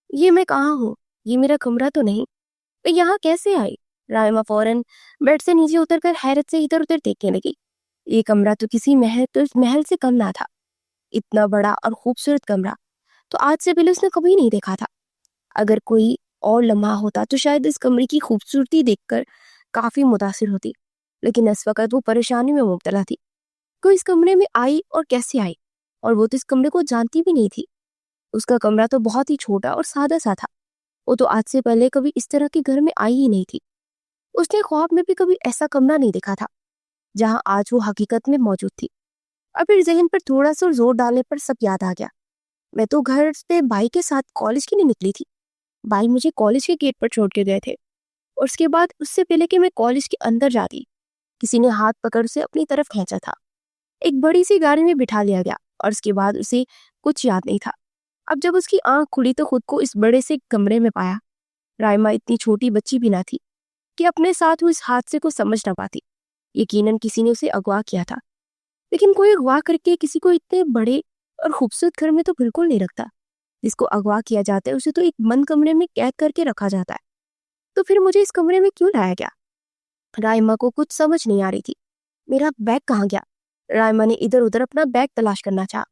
یہ میں کہاں ہوں؟ یہ میرا کمرہ تو نہیں، میں یہاں کیسے آئی؟ رائما فوراً بیڈ سے نیچے اتر کر حیرت سے ادھر ادھر دیکھنے لگی۔ یہ کمرہ تو کسی محل سے کم نہ تھا۔ اتنا بڑا اور خوبصورت کمرہ تو آج سے پہلے اس نے کبھی نہیں دیکھا تھا۔ اگر کوئی اور لمحہ ہوتا تو شاید اس کمرے کی خوبصورتی دیکھ کر کافی متاثر ہوتی، لیکن اس وقت وہ پریشانی میں مبتلا تھی۔ کوئی اس کمرے میں آئی اور کیسے آئی؟ اور وہ تو اس کمرے کو جانتی بھی نہیں تھی۔ اس کا کمرہ تو بہت ہی چھوٹا اور سادہ سا تھا۔ وہ تو آج سے پہلے کبھی اس طرح کے گھر میں آئی ہی نہیں تھی۔ اس نے خواب میں بھی کبھی ایسا کمرہ نہیں دیکھا تھا جہاں آج وہ حقیقت میں موجود تھی۔ اور پھر ذہن پر تھوڑا سا زور ڈالنے پر سب یاد آ گیا۔ میں تو گھر سے بھائی کے ساتھ کالج کے لیے نکلی تھی۔ بھائی مجھے کالج کے گیٹ پر چھوڑ کے گئے تھے، اور اس کے بعد اس سے پہلے کہ میں کالج کے اندر جاتی، کسی نے ہاتھ پکڑ سے اپنی طرف کھینچا تھا۔ ایک بڑی سی گاڑی میں بٹھا لیا گیا، اور اس کے بعد اسے کچھ یاد نہیں تھا۔ اب جب اس کی آنکھ کھلی تو خود کو اس بڑے سے کمرے میں پایا۔ رائما اتنی چھوٹی بچی بھی نہ تھی کہ اپنے ساتھ وہ اس حادثے کو سمجھ نہ پاتی۔ یقیناً کسی نے اسے اغوا کیا تھا، لیکن کوئی اغوا کر کے کسی کو اتنے بڑے اور خوبصورت گھر میں تو بالکل نہیں رکھتا۔ جس کو اغوا کیا جاتا ہے اسے تو ایک بند کمرے میں قید کر کے رکھا جاتا ہے۔ تو پھر مجھے اس کمرے میں کیوں لایا گیا؟ رائما کو کچھ سمجھ نہیں آ رہی تھی۔ میرا بیگ کہاں گیا؟ رائما نے ادھر ادھر اپنا بیگ تلاش کرنا چاہا،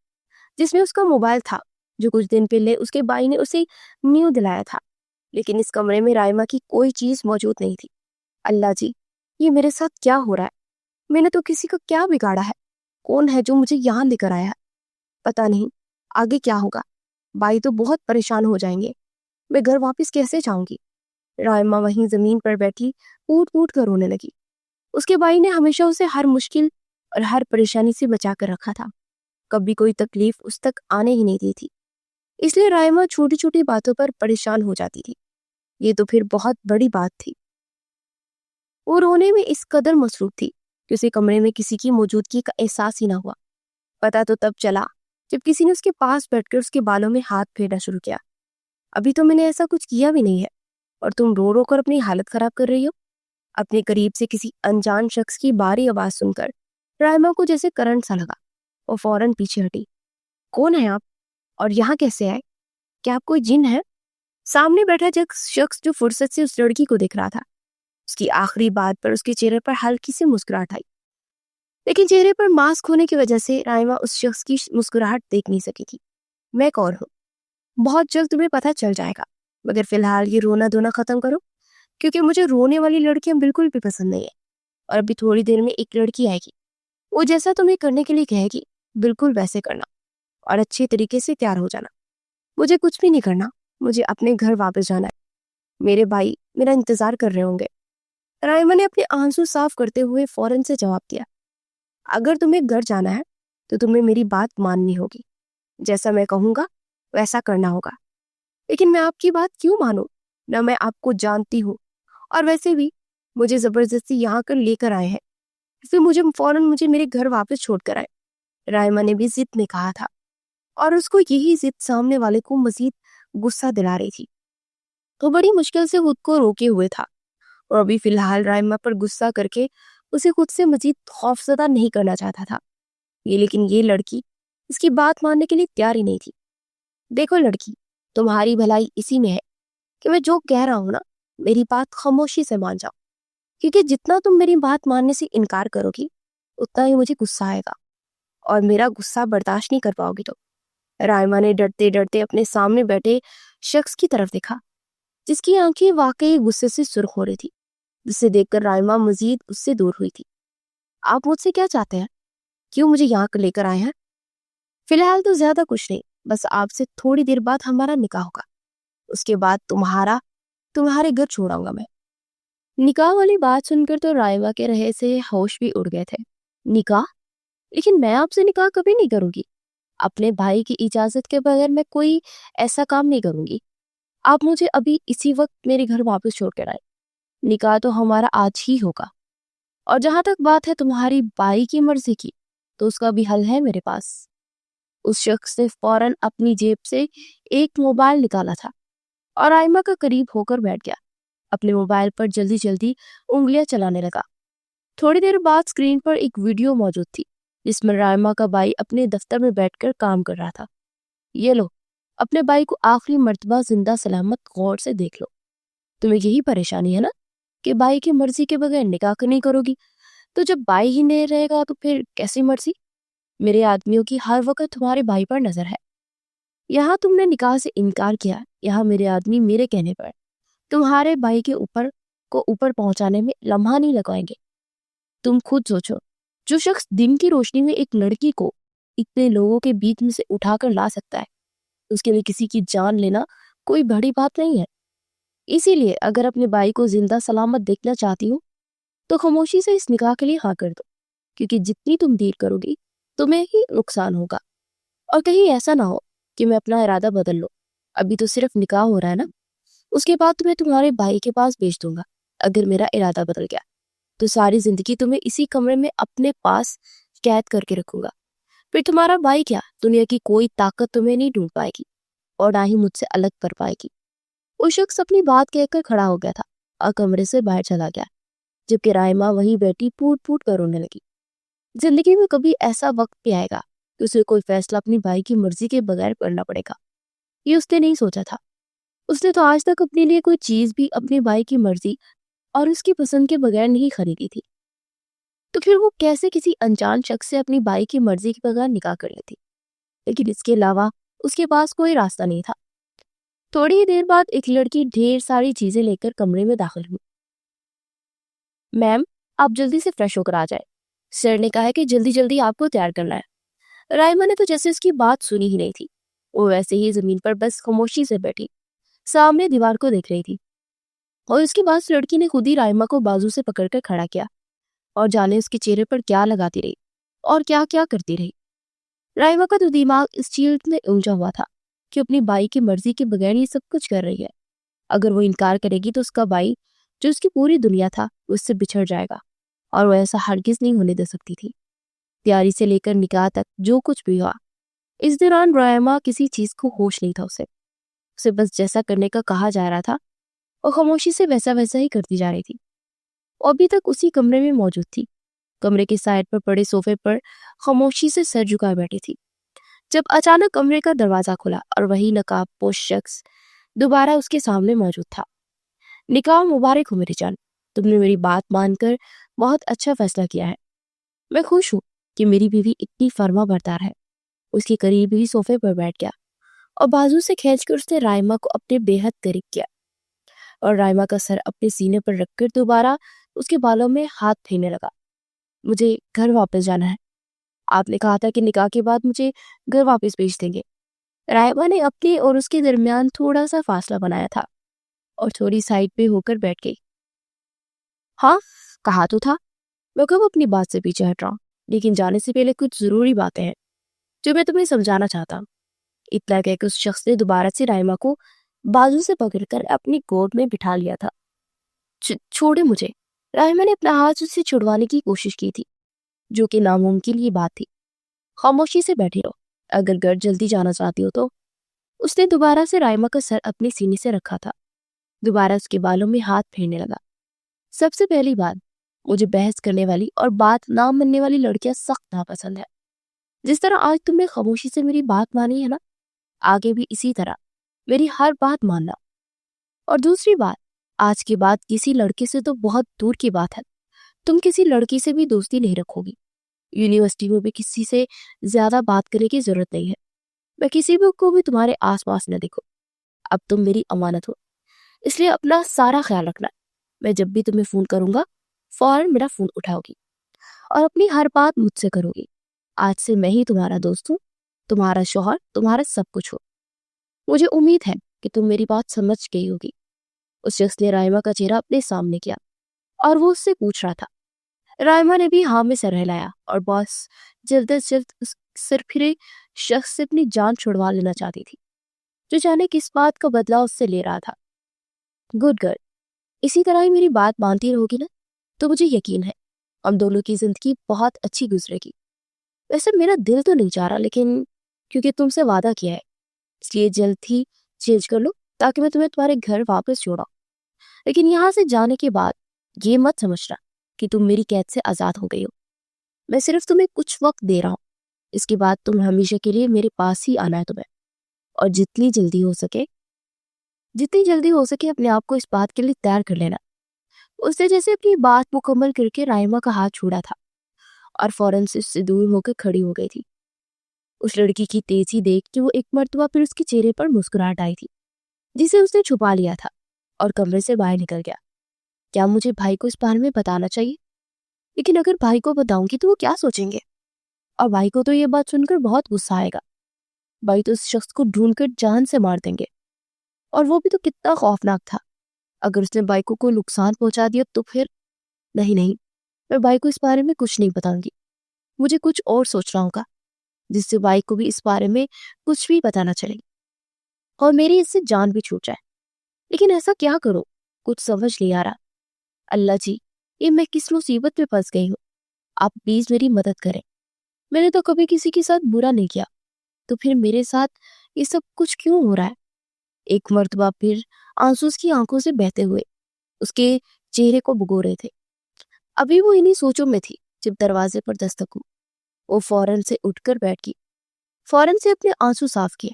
جس میں اس کا موبائل تھا جو کچھ دن پہلے اس کے بھائی نے اسے نیو دلایا تھا۔ لیکن اس کمرے میں رائما کی کوئی چیز موجود نہیں تھی۔ اللہ جی، یہ میرے ساتھ کیا ہو رہا ہے؟ میں نے تو کسی کا کیا بگاڑا ہے؟ کون ہے جو مجھے یہاں لے کر آیا ہے؟ پتہ نہیں آگے کیا ہوگا۔ بھائی تو بہت پریشان ہو جائیں گے۔ میں گھر واپس کیسے جاؤں گی؟ رائما وہیں زمین پر بیٹھی پوٹ پوٹ کر رونے لگی۔ اس کے بھائی نے ہمیشہ اسے ہر مشکل اور ہر پریشانی سے بچا کر رکھا تھا، کبھی کوئی تکلیف اس تک آنے ہی نہیں دی تھی۔ اس لیے رائما چھوٹی چھوٹی باتوں پر پریشان ہو جاتی تھی۔ یہ تو پھر بہت بڑی بات تھی۔ وہ رونے میں اس قدر مصروف تھی کہ اسے کمرے میں کسی کی موجودگی کا احساس ہی نہ ہوا۔ پتہ تو تب چلا جب کسی نے اس کے پاس بیٹھ کر اس کے بالوں میں ہاتھ پھیرنا شروع کیا۔ ابھی تو میں نے ایسا کچھ کیا بھی نہیں ہے، اور تم رو رو کر اپنی حالت خراب کر رہی ہو۔ اپنے قریب سے کسی انجان شخص کی باری آواز سن کر رائما کو جیسے کرنٹ سا لگا۔ وہ فوراً پیچھے ہٹی۔ کون ہے آپ؟ اور یہاں کیسے آئے؟ کیا آپ کوئی جن ہے؟ سامنے بیٹھا شخص جو فرصت سے اس لڑکی کو دیکھ رہا تھا، اس کی آخری بات پر اس کے چہرے پر ہلکی سی مسکراہٹ آئی، لیکن چہرے پر ماسک ہونے کی وجہ سے رائما اس شخص کی مسکراہٹ دیکھ نہیں سکی تھی۔ میں کون ہوں؟ بہت جلد تمہیں پتہ چل جائے گا، مگر فی الحال یہ رونا دھونا ختم کرو، کیونکہ مجھے رونے والی لڑکیاں بالکل بھی پسند نہیں ہے۔ اور ابھی تھوڑی دیر میں ایک لڑکی آئے گی، وہ جیسا تمہیں کرنے کے لیے کہے گی بالکل ویسے کرنا، اور اچھے طریقے سے تیار ہو جانا۔ مجھے کچھ بھی نہیں کرنا، مجھے اپنے گھر واپس جانا ہے۔ میرے بھائی میرا انتظار کر رہے ہوں گے۔ رائما نے اپنے آنسو صاف کرتے ہوئے فوراً سے جواب دیا، اگر تمہیں گھر جانا ہے تو تمہیں میری بات ماننی ہوگی۔ جیسا میں کہوں گا ویسا کرنا ہوگا۔ لیکن میں آپ کی بات کیوں مانوں؟ نہ میں آپ کو جانتی ہوں، اور ویسے بھی مجھے زبردستی یہاں کر لے کر آئے ہیں، پھر مجھے میرے گھر واپس چھوڑ کر آئے۔ رائما نے بھی ضد میں کہا تھا، اور اس کو یہی ضد سامنے والے کو مزید غصہ دلا رہی تھی۔ تو بڑی مشکل سے خود کو روکے ہوئے تھا، اور ابھی فی الحال رائما پر غصہ کر کے اسے خود سے مزید خوفزدہ نہیں کرنا چاہتا تھا۔ لیکن یہ لڑکی اس کی بات ماننے کے لیے تیار ہی نہیں تھی۔ دیکھو لڑکی، تمہاری بھلائی اسی میں ہے کہ میں جو کہہ رہا ہوں نا، میری بات خاموشی سے مان جاؤ، کیونکہ جتنا تم میری بات ماننے سے انکار کرو گی اتنا ہی مجھے غصہ آئے گا، اور میرا غصہ برداشت نہیں کر پاؤ گی۔ تو رائما نے ڈرتے ڈرتے اپنے سامنے بیٹھے شخص کی طرف دیکھا، جس کی آنکھیں واقعی غصے سے سرخ ہو رہی تھی، جسے دیکھ کر رائما مزید اس سے دور ہوئی تھی۔ آپ مجھ سے کیا چاہتے ہیں؟ کیوں مجھے یہاں لے کر آئے ہیں؟ فی الحال تو زیادہ کچھ نہیں، بس آپ سے تھوڑی دیر بعد ہمارا نکاح ہوگا، اس کے بعد تمہارے گھر چھوڑاؤں گا میں۔ نکاح والی بات سن کر تو رائما کے رہے سے ہوش بھی اڑ گئے تھے۔ نکاح؟ لیکن میں آپ سے نکاح کبھی نہیں کروں گی۔ اپنے بھائی کی اجازت کے بغیر میں کوئی ایسا کام نہیں کروں گی۔ آپ مجھے ابھی اسی وقت میرے گھر واپس چھوڑ کر آئے۔ نکاح تو ہمارا آج ہی ہوگا، اور جہاں تک بات ہے تمہاری بھائی کی مرضی کی، تو اس کا بھی حل ہے میرے پاس۔ اس شخص نے فوراً اپنی جیب سے ایک موبائل نکالا تھا اور رائما کا قریب ہو کر بیٹھ گیا۔ اپنے موبائل پر جلدی جلدی انگلیاں چلانے لگا۔ تھوڑی دیر بعد اسکرین پر ایک ویڈیو موجود تھی جس میں رائما کا بھائی اپنے دفتر میں بیٹھ کر کام کر رہا تھا۔ یہ لو، اپنے بھائی کو آخری مرتبہ زندہ سلامت غور سے دیکھ لو۔ تمہیں یہی پریشانی ہے نا کہ بھائی کی مرضی کے بغیر نکاح نہیں کرو گی، تو جب بھائی ہی نہیں رہے گا تو پھر کیسی مرضی؟ میرے آدمیوں کی ہر وقت تمہارے بھائی پر نظر ہے۔ یہاں تم نے نکاح سے انکار کیا، یہاں میرے آدمی میرے کہنے پر تمہارے بھائی کے اوپر پہنچانے میں لمحہ نہیں لگائیں گے۔ تم خود سوچو، جو شخص دن کی روشنی میں ایک لڑکی کو اتنے لوگوں کے بیچ میں سے اٹھا کر لا سکتا ہے، اس کے لیے کسی کی جان لینا کوئی بڑی بات نہیں ہے۔ اسی لیے اگر اپنے بھائی کو زندہ سلامت دیکھنا چاہتی ہو تو خاموشی سے اس نکاح کے لیے ہاں کر دو، کیونکہ جتنی تم دیر کرو گی تمہیں ہی نقصان ہوگا۔ اور کہیں ایسا نہ ہو کہ میں اپنا ارادہ بدل لو، ابھی تو صرف نکاح ہو رہا ہے نا، اس کے بعد تمہیں تمہارے بھائی کے پاس بھیج دوں گا۔ اگر میرا ارادہ بدل گیا تو ساری زندگی تمہیں اسی کمرے میں اپنے پاس قید کر کے رکھوں گا، پھر تمہارا بھائی کیا، دنیا کی کوئی طاقت تمہیں نہیں ڈھونڈ پائے گی اور نہ ہی مجھ سے الگ کر پائے گی۔ وہ شخص اپنی بات کہہ کر کھڑا ہو گیا تھا اور کمرے سے باہر چلا گیا، جبکہ رائما وہیں بیٹھی پھوٹ پھوٹ کر رونے لگی۔ زندگی میں کبھی ایسا وقت بھی آئے گا کہ اسے کوئی فیصلہ اپنی بھائی کی مرضی کے بغیر کرنا پڑے گا، یہ اس نے نہیں سوچا تھا۔ اس نے تو آج تک اپنے لیے کوئی چیز بھی اپنے بھائی کی مرضی اور اس کی پسند کے بغیر نہیں خریدی تھی، تو پھر وہ کیسے کسی انجان شخص سے اپنی بھائی کی مرضی کے بغیر نکاح کر لیتی؟ لیکن اس کے علاوہ اس کے پاس کوئی راستہ نہیں تھا۔ تھوڑی ہی دیر بعد ایک لڑکی ڈھیر ساری چیزیں لے کر کمرے میں داخل ہوئی۔ میم، آپ جلدی سے فریش ہو کر آ جائے، سر نے کہا ہے کہ جلدی جلدی آپ کو تیار کرنا ہے۔ رائما نے تو جیسے اس کی بات سنی ہی نہیں تھی، وہ ویسے ہی زمین پر بس خاموشی سے بیٹھی سامنے دیوار کو دیکھ رہی تھی، اور اس کے بعد اس لڑکی نے خود ہی رائما کو بازو سے پکڑ کر کھڑا کیا اور جانے اس کے چہرے پر کیا لگاتی رہی اور کیا کیا کرتی رہی۔ رائما کا تو دماغ اس چیز میں الجھا ہوا تھا کہ اپنی بھائی کی مرضی کے بغیر یہ سب کچھ کر رہی ہے۔ اگر وہ انکار کرے گی تو اس کا بھائی، جو اس کی پوری دنیا تھا، اس سے بچھڑ جائے گا، اور وہ ایسا ہرگز نہیں ہونے دے سکتی تھی۔ تیاری سے لے کر نکاح تک جو کچھ بھی ہوا، اس دوران رائما کسی چیز کو ہوش نہیں تھا۔ اسے بس جیسا کرنے کا کہا جا رہا تھا اور خاموشی سے ویسا ہی کرتی جا رہی تھی۔ وہ ابھی تک اسی کمرے میں موجود تھی، کمرے کے سائڈ پر پڑے صوفے پر خاموشی سے سر جھکائے بیٹھی تھی، جب اچانک کمرے کا دروازہ کھلا اور وہی نقاب پوش شخص دوبارہ اس کے سامنے موجود تھا۔ نکاح مبارک ہو میری جان، تم نے میری بات مان کر بہت اچھا فیصلہ کیا ہے۔ میں خوش ہوں کہ میری بیوی اتنی فرما بردار ہے۔ اس کے قریب ہی صوفے پر بیٹھ گیا اور بازو سے کھینچ کر اس نے رائما کو اپنے بے حد قریب کیا اور رائما کا سر اپنے سینے پر رکھ کر دوبارہ اس کے بالوں میں ہاتھ پھیرنے لگا۔ مجھے گھر واپس جانا ہے، آپ نے کہا تھا کہ نکاح کے بعد مجھے گھر واپس بھیج دیں گے۔ رائما نے اپنے اور اس کے درمیان تھوڑا سا فاصلہ بنایا تھا اور تھوڑی سائڈ پہ ہو کر بیٹھ گئی۔ ہاں، کہا تو تھا، میں کب اپنی بات سے پیچھے ہٹ رہا ہوں، لیکن جانے سے پہلے کچھ ضروری باتیں ہیں جو میں تمہیں سمجھانا چاہتا ہوں۔ اتنا کہہ کے اس شخص نے دوبارہ سے رائما کو بازو سے پکڑ کر اپنی گود میں بٹھا لیا تھا۔ چھوڑے مجھے، رائما نے اپنا ہاتھ اس سے چھڑوانے کی کوشش کی تھی، جو کہ ناممکن یہ بات تھی۔ خاموشی سے بیٹھی رہو، اگر گھر جلدی جانا چاہتی ہو تو۔ اس نے دوبارہ سے رائما کا سر اپنے سینے سے رکھا تھا، دوبارہ اس کے بالوں میں ہاتھ پھیرنے لگا۔ سب سے پہلی بات، مجھے بحث کرنے والی اور بات نہ ماننے والی لڑکیاں سخت ناپسند ہے۔ جس طرح آج تم نے خاموشی سے میری بات مانی ہے نا، آگے بھی اسی طرح میری ہر بات ماننا۔ اور دوسری بات، آج کے بعد کسی لڑکے سے تو بہت دور کی بات ہے، تم کسی لڑکی سے بھی دوستی نہیں رکھو گی۔ یونیورسٹی میں بھی کسی سے زیادہ بات کرنے کی ضرورت نہیں ہے، میں کسی بھی کو بھی تمہارے آس پاس نہ دیکھو۔ اب تم میری امانت ہو، اس لیے اپنا سارا خیال رکھنا۔ میں جب بھی تمہیں فون کروں گا فوراً میرا فون اٹھاؤ گی اور اپنی ہر بات مجھ سے کرو گی۔ آج سے میں ہی تمہارا دوست ہوں، تمہارا شوہر، تمہارا سب کچھ ہو۔ مجھے امید ہے کہ تم میری بات سمجھ گئی ہوگی۔ اس شخص نے رائما کا چہرہ اپنے سامنے کیا اور وہ اس سے پوچھ رہا تھا۔ رائما نے بھی ہاں میں سر ہلایا اور بس جلد از جلد اس سرپھرے شخص سے اپنی جان چھڑوا لینا چاہتی تھی، جو جانے کس بات کا بدلہ اس سے لے رہا تھا۔ گڈ گرل، اسی طرح ہی میری بات مانتی رہو گی نا، تو مجھے یقین ہے ہم دونوں کی زندگی بہت اچھی گزرے گی۔ ویسے میرا دل تو نہیں چاہ رہا، لیکن کیونکہ تم سے وعدہ کیا ہے اس لیے جلد ہی چینج کر لو تاکہ میں تمہیں تمہارے گھر واپس چھوڑاؤں۔ لیکن یہاں سے جانے کے بعد یہ مت سمجھنا کہ تم میری قید سے آزاد ہو گئی ہو۔ میں صرف تمہیں کچھ وقت دے رہا ہوں، اس کے بعد تم ہمیشہ کے لیے میرے پاس ہی آنا ہے تمہیں، اور جتنی جلدی ہو سکے اپنے آپ کو اس بات کے لیے تیار کر لینا۔ اس نے جیسے اپنی بات مکمل کر کے رائما کا ہاتھ چھوڑا تھا اور فوراً سے اس سے دور ہو کر کھڑی ہو گئی تھی۔ اس لڑکی کی تیزی دیکھ کے وہ ایک مرتبہ پھر اس کے چہرے پر مسکراہٹ آئی تھی جسے اس نے چھپا لیا تھا، اور کمرے سے باہر نکل گیا۔ کیا مجھے بھائی کو اس بارے میں بتانا چاہیے؟ لیکن اگر بھائی کو بتاؤں گی تو وہ کیا سوچیں گے؟ اور بھائی کو تو یہ بات سن کر بہت غصہ آئے گا۔ بھائی تو اس شخص کو ڈھونڈ کر جان سے مار دیں گے، اور وہ بھی تو کتنا خوفناک تھا۔ اگر اس نے بھائی کو کوئی نقصان پہنچا دیا تو پھر نہیں، میں بھائی کو اس بارے میں کچھ نہیں بتاؤں گی۔ مجھے کچھ اور سوچنا ہوگا جس سے بھائی کو بھی اس بارے میں کچھ بھی پتا نہ چلے اور میری اس سے جان بھی چھوٹ جائے۔ لیکن ایسا کیا کروں؟ کچھ سمجھ نہیں آ رہا۔ اللہ جی، یہ میں کس مصیبت میں پھنس گئی ہوں، آپ پلیز میری مدد کریں۔ میں نے تو کبھی کسی کے ساتھ برا نہیں کیا، تو پھر میرے ساتھ یہ سب کچھ کیوں ہو رہا ہے؟ ایک مرتبہ پھر آنسو اس کی آنکھوں سے بہتے ہوئے اس کے چہرے کو بھگو رہے تھے۔ ابھی وہ انہی سوچوں میں تھی جب دروازے پر دستک ہوئی۔ وہ فوراً سے اٹھ کر بیٹھ گئی، فوراً سے اپنے آنسو صاف کیے،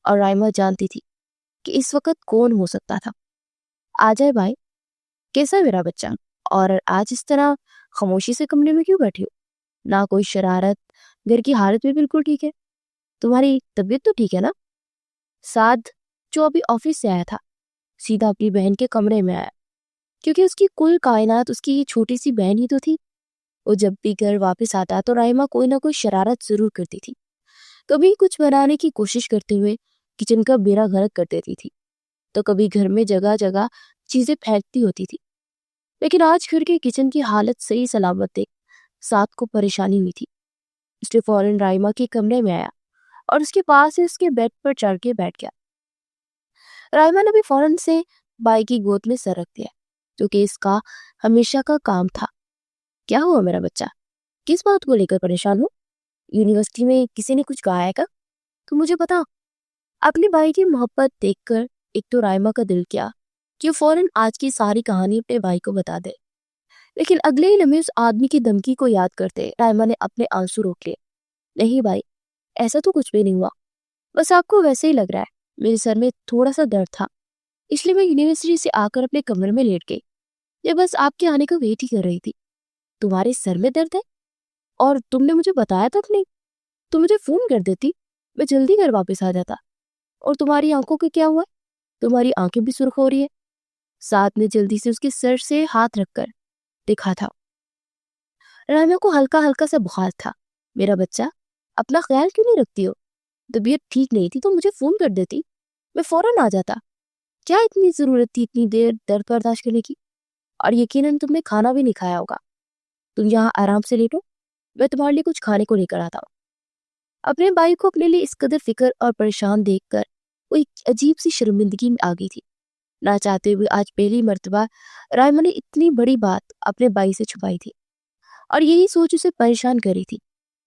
اور رائما جانتی تھی کہ اس وقت کون ہو سکتا تھا۔ آ جائے بھائی، کیسا میرا بچہ؟ اور آج اس طرح خاموشی سے کمرے میں کیوں بیٹھی ہو؟ نہ کوئی شرارت، گھر کی حالت بھی بالکل ٹھیک ہے، تمہاری طبیعت تو ٹھیک ہے نا؟ سعد جو ابھی آفس سے آیا تھا سیدھا اپنی بہن کے کمرے میں آیا، کیونکہ اس کی کل کائنات اس کی چھوٹی سی بہن ہی تو تھی۔ وہ جب بھی گھر واپس آتا تو رائما کوئی نہ کوئی شرارت ضرور کرتی تھی، کبھی کچھ بنانے کی کوشش کرتے ہوئے کچن کا بیڑا غرق کر دیتی تھی، تو کبھی گھر میں جگہ جگہ چیزیں پھینکتی ہوتی تھی۔ لیکن آج گھر کے کچن کی حالت صحیح سلامت دیکھ سعد کو پریشانی ہوئی تھی۔ اس نے فوراً رائما کے کمرے میں آیا اور اس کے پاس سے اس کے بیڈ پر چڑھ کے بیٹھ گیا۔ رائما نے بھی فوراً سے بائی کی گود میں سر رکھ دیا، کیونکہ اس کا ہمیشہ کا کام تھا۔ کیا ہوا میرا بچہ؟ کس بات کو لے کر پریشان ہو؟ یونیورسٹی میں کسی نے کچھ کہا ہے کیا؟ تو مجھے بتا۔ اپنی بائی کی محبت دیکھ کر ایک تو رائما کا دل کیا کہ وہ فوراً آج کی ساری کہانی اپنے بھائی کو بتا دے، لیکن اگلے ہی لمحے اس آدمی کی دھمکی کو یاد کرتے رائما نے اپنے آنسو روک لیے۔ نہیں بھائی، ایسا تو کچھ بھی نہیں ہوا، بس آپ کو ویسے ہی لگ رہا ہے۔ میرے سر میں تھوڑا سا درد تھا، اس لیے میں یونیورسٹی سے آ کر اپنے کمرے میں لیٹ گئی، یہ بس آپ کے آنے کا ویٹ ہی کر رہی تھی۔ تمہارے سر میں درد ہے؟ اور تم نے مجھے بتایا تک نہیں؟ تم مجھے فون کر دیتی، میں جلدی گھر واپس آ جاتا۔ اور تمہاری آنکھوں کے کیا ہوا؟ تمہاری آنکھیں بھی سرخ ہو رہی ہے۔ سعد نے جلدی سے اس کے سر سے ہاتھ رکھ کر دیکھا تھا۔ رائما کو ہلکا ہلکا سا بخار تھا۔ میرا بچہ، اپنا خیال کیوں نہیں رکھتی ہو؟ طبیعت ٹھیک نہیں تھی تو مجھے فون کر دیتی، میں فوراً آ جاتا۔ کیا اتنی ضرورت تھی اتنی دیر درد برداشت کرنے کی؟ اور یقیناً تم نے کھانا بھی نہیں کھایا ہوگا۔ تم یہاں آرام سے لیٹو، میں تمہارے لیے کچھ کھانے کو لے کر آتا ہوں۔ اپنے بھائی کو اپنے لیے اس قدر فکر اور پریشان دیکھ کر وہ ایک عجیب سی شرمندگی میں آ گئی تھی۔ نہ چاہتے ہوئے آج پہلی مرتبہ رائما نے اتنی بڑی بات اپنے بھائی سے چھپائی تھی، اور یہی سوچ اسے پریشان کری تھی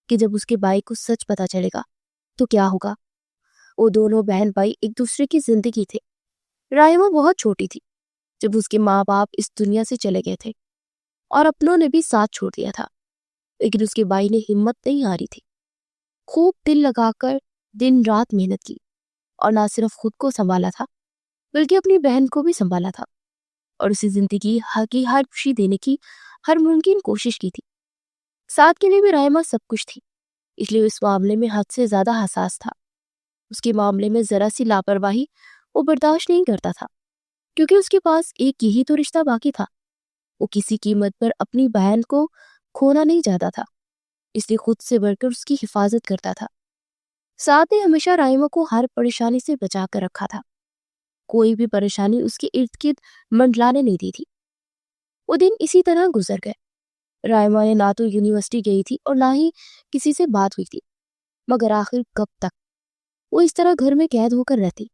کہ جب اس کے بھائی کو سچ پتا چلے گا تو کیا ہوگا۔ وہ دونوں بہن بھائی ایک دوسرے کی زندگی تھے۔ رائما بہت چھوٹی تھی جب اس کے ماں باپ اس دنیا سے چلے گئے تھے، اور اپنوں نے بھی ساتھ چھوڑ دیا تھا، لیکن اس کے بھائی نے ہمت نہیں ہاری تھی۔ خوب دل لگا کر دن رات محنت کی، اور نہ صرف خود کو سنبھالا تھا بلکہ اپنی بہن کو بھی سنبھالا تھا، اور اسے زندگی کی ہر خوشی دینے کی ہر ممکن کوشش کی تھی۔ سعد کے لیے بھی رائما سب کچھ تھی، اس لیے اس معاملے میں حد سے زیادہ حساس تھا۔ اس کے معاملے میں ذرا سی لاپرواہی وہ برداشت نہیں کرتا تھا، کیونکہ اس کے پاس ایک یہی تو رشتہ باقی تھا۔ وہ کسی قیمت پر اپنی بہن کو کھونا نہیں چاہتا تھا، اس لیے خود سے بڑھ کر اس کی حفاظت کرتا تھا۔ سعد نے ہمیشہ رائما کو ہر پریشانی سے بچا کر رکھا تھا، کوئی بھی پریشانی اس کے ارد گرد منڈلانے نہیں دی تھی۔ وہ دن اسی طرح گزر گئے۔ رائما نے نہ تو یونیورسٹی گئی تھی اور نہ ہی کسی سے بات ہوئی تھی، مگر آخر کب تک وہ اس طرح گھر میں قید ہو کر رہتی؟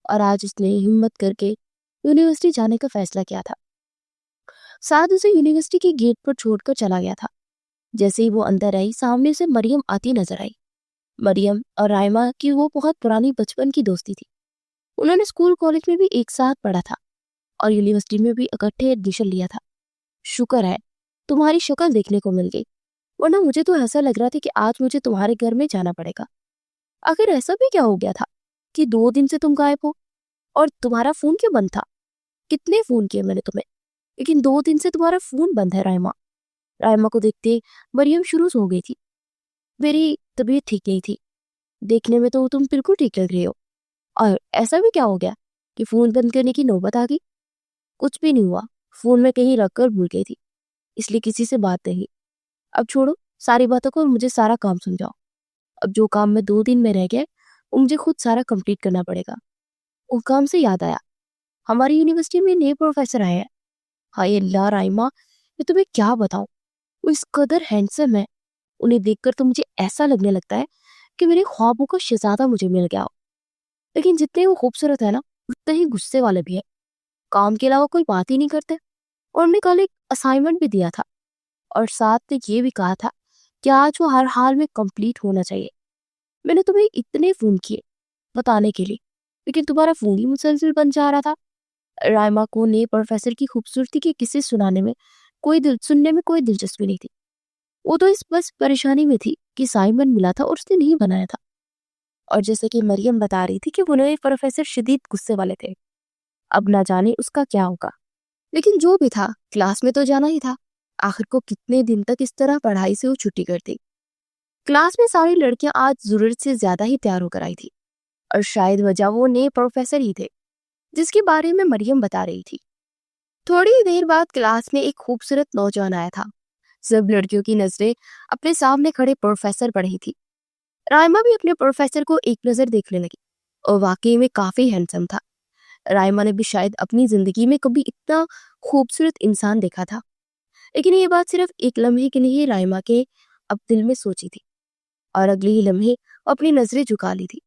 اور آج اس نے ہمت کر کے یونیورسٹی جانے کا فیصلہ کیا تھا۔ سعد اسے یونیورسٹی کے گیٹ پر چھوڑ کر چلا گیا تھا۔ جیسے ہی وہ اندر آئی، سامنے سے مریم آتی نظر آئی۔ مریم اور رائما کی وہ بہت پرانی بچپن کی دوستی تھی۔ انہوں نے اسکول کالج میں بھی ایک ساتھ پڑھا تھا اور یونیورسٹی میں بھی اکٹھے ایڈمیشن لیا تھا۔ شکر ہے تمہاری شکل دیکھنے کو مل گئی، ورنہ مجھے تو ایسا لگ رہا تھا کہ آج مجھے تمہارے گھر میں جانا پڑے گا۔ آخر ایسا بھی کیا ہو گیا تھا کہ 2 دن سے تم غائب ہو اور تمہارا فون کیوں بند تھا؟ کتنے فون کیے میں نے تمہیں، لیکن 2 دن سے تمہارا فون بند ہے رائما۔ رائما کو دیکھتے مریم شروع ہو گئی تھی، میری طبیعت ٹھیک نہیں تھی، دیکھنے میں تو تم بالکل ٹھیک لگ رہی ہو، اور ایسا بھی کیا ہو گیا کہ فون بند کرنے کی نوبت آ گئی؟ کچھ بھی نہیں ہوا، فون میں کہیں رکھ کر بھول گئی تھی، اس لیے کسی سے بات نہیں۔ اب چھوڑو ساری باتوں کو اور مجھے سارا کام سمجھاؤ۔ اب جو کام میں 2 دن میں رہ گئے وہ مجھے خود سارا کمپلیٹ کرنا پڑے گا۔ ان کام سے یاد آیا، ہماری یونیورسٹی میں نئے پروفیسر آئے ہیں۔ ہائے اللہ رائما، میں تمہیں کیا بتاؤں، وہ اس قدر ہینڈسم ہے، انہیں دیکھ کر تو مجھے ایسا لگنے لگتا ہے کہ میرے خوابوں کا شہزادہ مجھے مل گیا ہو۔ لیکن جتنے وہ خوبصورت ہے نا، اتنے ہی غصے والے بھی ہے، کام کے علاوہ کوئی بات ہی نہیں کرتے۔ اور انہوں نے کل ایک اسائنمنٹ بھی دیا تھا اور ساتھ میں یہ بھی کہا تھا کہ آج وہ ہر حال میں کمپلیٹ ہونا چاہیے۔ میں نے تمہیں اتنے فون کیے بتانے کے لیے، لیکن تمہارا فون ہی مسلسل بن جا رہا تھا۔ رائما کو نئے پروفیسر کی خوبصورتی کے قصے سننے میں کوئی دلچسپی نہیں تھی، وہ تو اس بس پریشانی میں تھی کہ اسائنمنٹ ملا تھا اور اس نے نہیں بنایا تھا، اور جیسے کہ مریم بتا رہی تھی کہ وہ نئے پروفیسر شدید غصے والے تھے، اب نہ جانے اس کا کیا ہوگا۔ لیکن جو بھی تھا کلاس میں تو جانا ہی تھا، آخر کو کتنے دن تک اس طرح پڑھائی سے وہ چھٹی کرتی۔ کلاس میں ساری لڑکیاں آج ضرورت سے زیادہ ہی تیار ہو کر آئی تھی، اور شاید وجہ وہ نئے پروفیسر ہی تھے جس کے بارے میں مریم بتا رہی تھی۔ تھوڑی دیر بعد کلاس میں ایک خوبصورت نوجوان آیا تھا، سب لڑکیوں کی نظریں اپنے سامنے کھڑے پروفیسر پر رہی تھی۔ رائما بھی اپنے پروفیسر کو ایک نظر دیکھنے لگی، اور واقعی میں کافی ہینڈسم تھا۔ رائما نے بھی شاید اپنی زندگی میں کبھی اتنا خوبصورت انسان دیکھا تھا، لیکن یہ بات صرف ایک لمحے کے لیے رائما کے اب دل میں سوچی تھی، اور اگلے ہی لمحے وہ اپنی نظریں جھکا لی تھی۔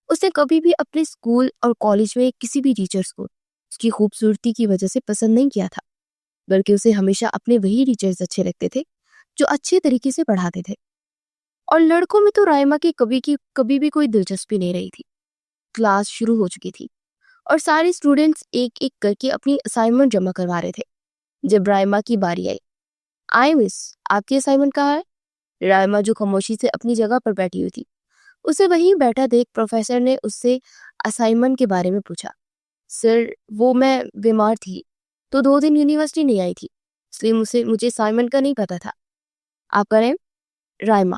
اس نے کبھی بھی اپنے اسکول اور کالج میں کسی بھی ٹیچرز کو اس کی خوبصورتی کی وجہ سے پسند نہیں کیا تھا، بلکہ اسے ہمیشہ اپنے وہی ٹیچرز اچھے لگتے تھے جو اچھے طریقے سے پڑھاتے تھے۔ اور لڑکوں میں تو رائما کی کبھی بھی کوئی دلچسپی نہیں رہی تھی۔ کلاس شروع ہو چکی تھی اور سارے اسٹوڈنٹس ایک ایک کر کے اپنی اسائنمنٹ جمع کروا رہے تھے۔ جب رائما کی باری آئی مس، آپ کی اسائنمنٹ کہاں ہے؟ رائما جو خاموشی سے اپنی جگہ پر بیٹھی ہوئی تھی، اسے وہیں بیٹھا دیکھ پروفیسر نے اس سے اسائنمنٹ کے بارے میں پوچھا۔ سر، وہ میں بیمار تھی تو 2 دن یونیورسٹی نہیں آئی تھی، اس لیے مجھے اسائنمنٹ کا نہیں پتا تھا۔ آپ کا نام؟ رائما۔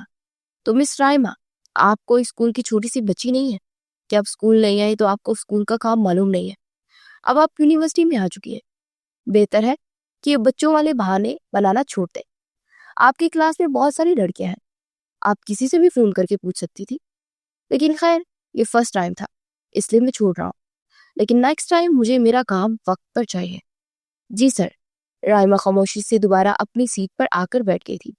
تو مس رائما، آپ کوئی اسکول کی چھوٹی سی بچی نہیں ہے کہ آپ اسکول نہیں آئی تو آپ کو اسکول کا کام معلوم نہیں ہے؟ اب آپ یونیورسٹی میں آ چکی ہے، بہتر ہے کہ یہ بچوں والے بہانے بنانا چھوڑ دیں۔ آپ کی کلاس میں بہت ساری لڑکیاں ہیں، آپ کسی سے بھی فون کر کے پوچھ سکتی تھی، لیکن خیر یہ فرسٹ ٹائم تھا اس لیے میں چھوڑ رہا ہوں، لیکن نیکسٹ ٹائم مجھے میرا کام وقت پر چاہیے۔ جی سر۔ رائما خاموشی سے دوبارہ اپنی سیٹ پر آ کر بیٹھ گئی تھی۔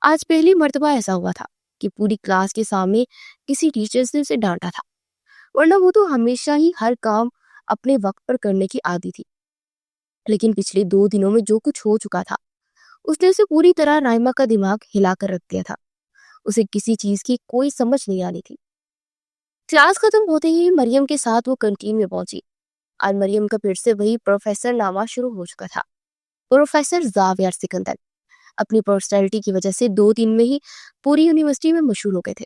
آج پہلی مرتبہ ایسا ہوا تھا کہ پوری کلاس کے سامنے کسی ٹیچرز نے اسے ڈانٹا تھا، ورنہ وہ تو ہمیشہ ہی ہر کام اپنے وقت پر کرنے کی عادی تھی۔ لیکن پچھلے 2 دنوں میں جو کچھ ہو چکا تھا اس نے اسے پوری طرح رائما کا دماغ ہلا کر رکھ دیا تھا۔ اسے کسی چیز کی کوئی سمجھ نہیں آنی تھی۔ کلاس ختم ہوتے ہی مریم کے ساتھ وہ کنٹین میں پہنچی۔ آج مریم کا پھر سے وہی پروفیسر نامہ شروع ہو چکا تھا، پروفیسر زاویہ سکندر۔ اپنی پرسنالٹی کی وجہ سے 2 دن میں ہی پوری یونیورسٹی میں مشہور ہو گئے تھے۔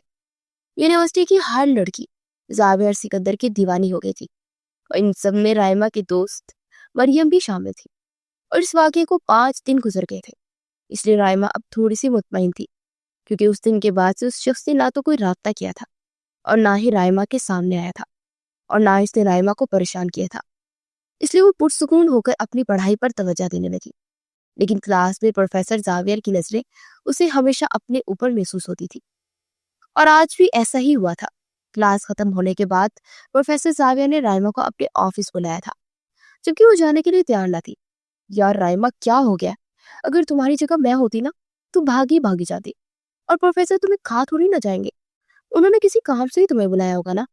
یونیورسٹی کی ہر لڑکی زاویہ سکندر کی دیوانی ہو گئی تھی، اور ان سب میں رائما کی دوست مریم بھی شامل تھی، اور اس واقعے کو 5 دن گزر گئے تھے۔ اس لیے رائما اب تھوڑی سی مطمئن تھی، کیونکہ اس دن کے بعد سے اس شخص نے نہ تو کوئی رابطہ کیا تھا اور نہ ہی رائما کے سامنے آیا تھا، اور نہ اس نے رائما کو پریشان کیا تھا۔ اس لیے وہ پرسکون ہو کر اپنی پڑھائی پر توجہ دینے لگی۔ لیکن کلاس میں پروفیسر زاویہ کی نظریں اسے ہمیشہ اپنے اوپر محسوس ہوتی تھی، اور آج بھی ایسا ہی ہوا تھا۔ کلاس ختم ہونے کے بعد پروفیسر زاویہ نے رائما کو اپنے آفس بلایا تھا، جبکہ وہ جانے کے لیے تیار نہ تھی۔ یار رائما، کیا ہو گیا؟ اگر تمہاری جگہ میں ہوتی نا تو بھاگی جاتی، اور پروفیسر تمہیں کھا تھوڑی نہ جائیں گے، انہوں نے کسی کام سے ہی تمہیں بلایا ہوگا نا۔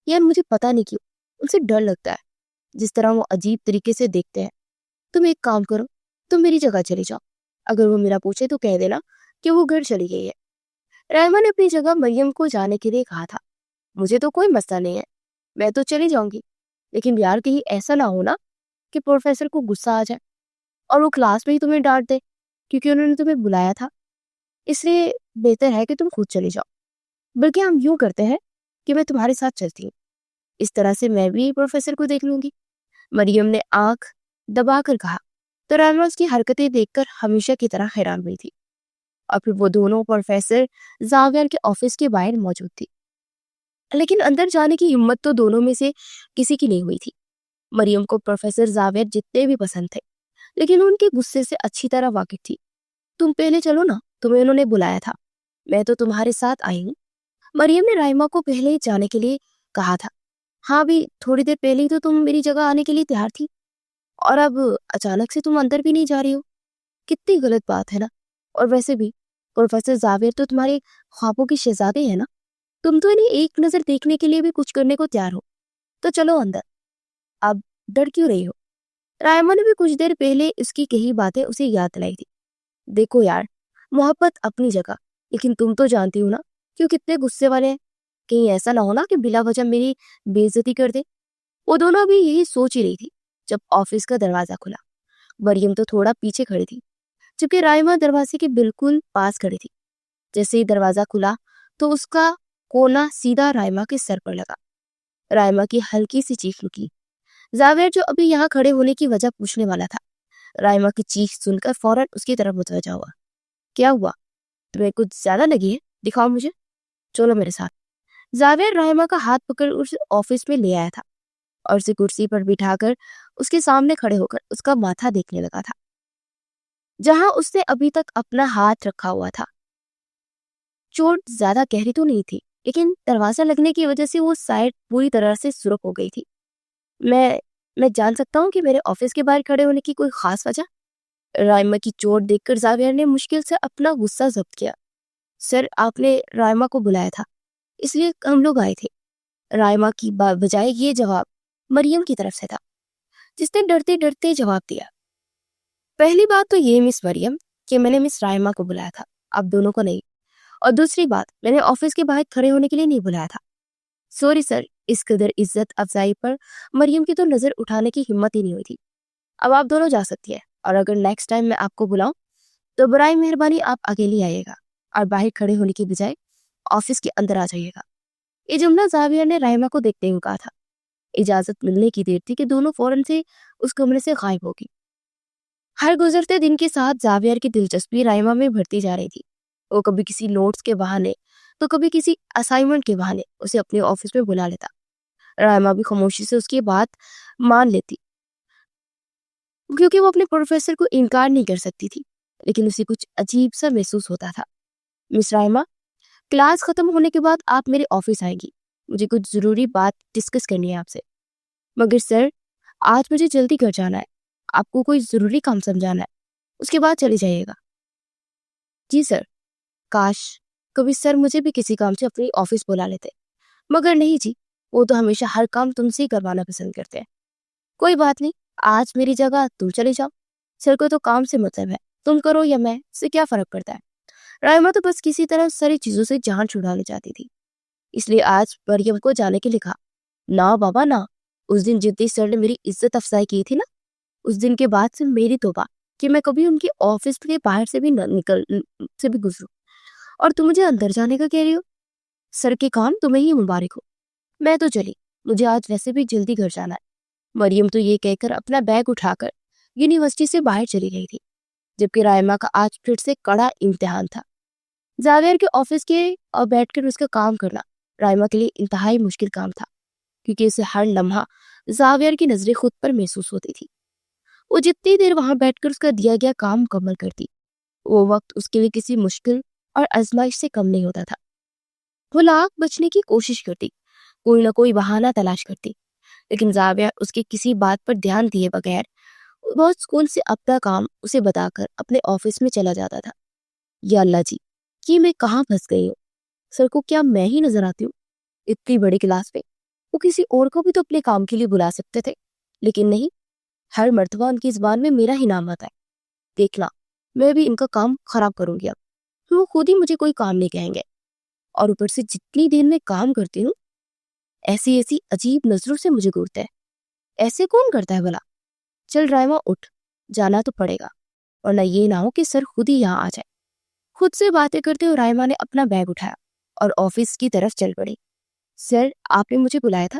یار مجھے پتا نہیں کیوں ان سے ڈر لگتا ہے، جس طرح وہ عجیب طریقے سے دیکھتے ہیں۔ تم ایک کام کرو، تم میری جگہ چلی جاؤ، اگر وہ میرا پوچھے تو کہہ دینا کہ وہ گھر چلی گئی ہے۔ رائما نے اپنی جگہ مریم کو جانے کے لیے کہا تھا۔ مجھے تو کوئی مسئلہ نہیں ہے، میں تو چلی جاؤں گی، لیکن یار کہیں ایسا نہ ہو نا کہ پروفیسر کو غصہ آ جائے اور وہ کلاس میں ہی تمہیں ڈانٹ دے کیونکہ انہوں نے تمہیں بلایا تھا۔ اس لیے بہتر ہے کہ تم خود چلی جاؤ، بلکہ ہم یوں کرتے ہیں کہ میں تمہارے ساتھ چلتی ہوں، اس طرح سے میں بھی پروفیسر کو دیکھ لوں گی۔ مریم نے آنکھ دبا کر کہا تو رائما اس کی حرکتیں دیکھ کر ہمیشہ کی طرح حیران ہوئی تھی۔ اور پھر وہ دونوں پروفیسر زاویہ کے آفس کے باہر موجود تھی، لیکن اندر جانے کی ہمت تو دونوں میں سے کسی کی نہیں ہوئی تھی۔ مریم کو پروفیسر زاویہ جتنے بھی پسند تھے، لیکن ان کے غصے سے اچھی طرح واقف تھی۔ تم پہلے چلو نا، تمہیں انہوں نے بلایا تھا، میں تو تمہارے ساتھ آئی ہوں۔ مریم نے رائما کو پہلے جانے کے لیے کہا تھا۔ ہاں بھی تھوڑی دیر پہلے ہی تو تم میری جگہ آنے کے لیے تیار تھی، اور اب اچانک سے تم اندر بھی نہیں جا رہی ہو، کتنی غلط بات ہے نا۔ اور ویسے بھی پروفیسر زاویہ تو تمہارے خوابوں کی شہزادے ہیں نا، تم تو انہیں ایک نظر دیکھنے کے لیے بھی کچھ کرنے کو تیار ہو، تو چلو اندر، اب ڈر کیوں رہی ہو؟ رائما نے بھی کچھ دیر پہلے اس کی کہی باتیں اسے یاد دلائی تھی۔ دیکھو یار، محبت اپنی جگہ، لیکن تم تو جانتی ہو نا کہ وہ کتنے غصے والے ہیں، کہیں ایسا نہ ہو نا کہ بلا وجہ میری بے عزتی کر دے۔ وہ دونوں بھی یہی سوچ ہی رہی تھی جب آفس کا دروازہ کھلا۔ مریم تو تھوڑا پیچھے کھڑی تھی، جبکہ رائما دروازے کے بالکل پاس کھڑی تھی۔ جیسے ہی دروازہ کھلا تو اس کا کونا سیدھا رائما کے سر پر لگا۔ رائما کی ہلکی سی چیخ رکی۔ زاویہ جو ابھی یہاں کھڑے ہونے کی وجہ پوچھنے والا تھا، رائما کی چیخ سن کر فوراً اس کی طرف متوجہ ہوا۔ کیا ہوا؟ تمہیں کچھ زیادہ لگی ہے؟ دکھاؤ مجھے، چلو میرے ساتھ۔ زاویہ رائما کا ہاتھ پکڑ اس آفس میں لے آیا تھا اور اسے کرسی پر بٹھا کر اس کے سامنے کھڑے ہو کر اس کا ماتھا دیکھنے لگا تھا، جہاں اس نے ابھی تک اپنا ہاتھ رکھا ہوا تھا۔ چوٹ زیادہ گہری تو نہیں تھی، لیکن دروازہ لگنے کی وجہ سے وہ سائڈ پوری طرح سے سرخ ہو گئی تھی۔ میں جان سکتا ہوں کہ میرے آفس کے باہر کھڑے ہونے کی کوئی خاص وجہ؟ رائما کی چوٹ دیکھ کر زاویہ نے مشکل سے اپنا غصہ ضبط کیا۔ سر، آپ نے رائما کو بلایا تھا، اس لیے ہم لوگ آئے تھے۔ رائما کی بجائے یہ جواب مریم کی طرف سے تھا، جس نے ڈرتے ڈرتے جواب دیا۔ پہلی بات تو یہ مس مریم کہ میں نے مس رائما کو بلایا تھا، آپ دونوں کو نہیں۔ اور دوسری بات، میں نے آفس کے باہر کھڑے ہونے کے لیے نہیں بلایا تھا۔ Sorry sir. اس قدر عزت افزائی پر مریم کی تو نظر اٹھانے کی ہمت ہی نہیں ہوئی تھی۔ اب آپ دونوں جا سکتی ہیں، اور اگر نیکسٹ ٹائم میں آپ کو بلاؤں تو برائے مہربانی آپ اکیلی آئیے گا اور باہر کھڑے ہونے کی بجائے آفس کے اندر آ جائیے گا۔ یہ جملہ زاویہ نے رائما کو دیکھتے ہوئے کہا تھا۔ اجازت ملنے کی دیر تھی کہ دونوں فوراً سے اس کمرے سے غائب ہو گئی۔ ہر گزرتے دن کے ساتھ زاویہ کی دلچسپی رائما میں بڑھتی جا رہی تھی۔ وہ کبھی کسی نوٹس کے بہانے تو کبھی کسی اسائنمنٹ کے بہانے اسے اپنے آفس میں بلا لیتا۔ رائما بھی خاموشی سے اس کی بات مان لیتی، کیونکہ وہ اپنے پروفیسر کو انکار نہیں کر سکتی تھی، لیکن اسے کچھ عجیب سا محسوس ہوتا تھا۔ مس رائما، کلاس ختم ہونے کے بعد آپ میرے آفس آئیں گی، مجھے کچھ ضروری بات ڈسکس کرنی ہے آپ سے۔ مگر سر، آج مجھے جلدی گھر جانا ہے، آپ کو کوئی ضروری کام سمجھانا ہے، اس کے بعد چلے جائیے گا۔ جی سر۔ کاش کبھی سر مجھے بھی کسی کام سے اپنی آفس بلا لیتے، مگر نہیں جی، وہ تو ہمیشہ ہر کام تم سے ہی کروانا پسند کرتے ہیں۔ کوئی بات نہیں، آج میری جگہ تم چلے جاؤ، سر کو تو کام سے مطلب ہے، تم کرو یا میں، اس سے کیا فرق پڑتا ہے۔ رائما تو بس کسی طرح ساری چیزوں سے جان چھڑانا چاہتی تھی، اس لیے آج مریم کو جانے کے لیے کہا۔ نا بابا نا، اس دن جتنی سر نے میری عزت افزائی کی تھی نا، اس دن کے بعد سے میری توبہ کہ میں کبھی ان کی آفس کے باہر سے بھی گزروں، اور تم مجھے اندر جانے کا کہہ رہی ہو۔ سر کے کام تمہیں ہی مبارک ہو، میں تو چلی، مجھے آج ویسے بھی جلدی گھر جانا ہے۔ مریم تو یہ کہہ کر اپنا بیگ اٹھا کر یونیورسٹی سے باہر چلی گئی تھی، جبکہ رائما کا آج پھر سے کڑا امتحان تھا۔ زاویہ کے آفس کے اور بیٹھ کر اس کا کام کرنا رائما کے لیے انتہائی مشکل کام تھا، کیونکہ اسے ہر لمحہ زاویہ کی نظریں خود پر محسوس ہوتی تھی۔ وہ جتنی دیر وہاں بیٹھ کر اس کا دیا گیا کام مکمل کرتی، وہ وقت اس کے لیے کسی مشکل اور آزمائش سے کم نہیں ہوتا تھا۔ وہ لاکھ بچنے کی کوشش کرتی، کوئی نہ کوئی بہانہ تلاش کرتی، لیکن زاویہ اس کی کسی بات پر دھیان دیے بغیر بہت سکون سے اپنا کام اسے بتا کر اپنے آفس میں چلا جاتا تھا۔ یا اللہ جی، کہ میں کہاں پھنس گئی ہوں؟ سر کو کیا میں ہی نظر آتی ہوں؟ اتنی بڑی کلاس میں وہ کسی اور کو بھی تو اپنے کام کے لیے بلا سکتے تھے، لیکن نہیں، ہر مرتبہ ان کی زبان میں میرا ہی نام آتا ہے۔ دیکھنا، میں بھی ان کا کام خراب کروں گی، اب وہ خود ہی مجھے کوئی کام نہیں کہیں گے۔ اور اوپر سے جتنی دیر میں کام کرتی ہوں، ایسی عجیب نظروں سے مجھے گھورتا ہے۔ ایسے کون کرتا ہے بھلا؟ چل رائما، اٹھ، جانا تو پڑے گا، ورنہ یہ نہ ہو کہ سر خود ہی یہاں آ جائے۔ خود سے باتیں کرتے ہوئے رائما نے اپنا بیگ اٹھایا اور آفس کی طرف چل پڑی۔ سر، آپ نے مجھے بلایا تھا؟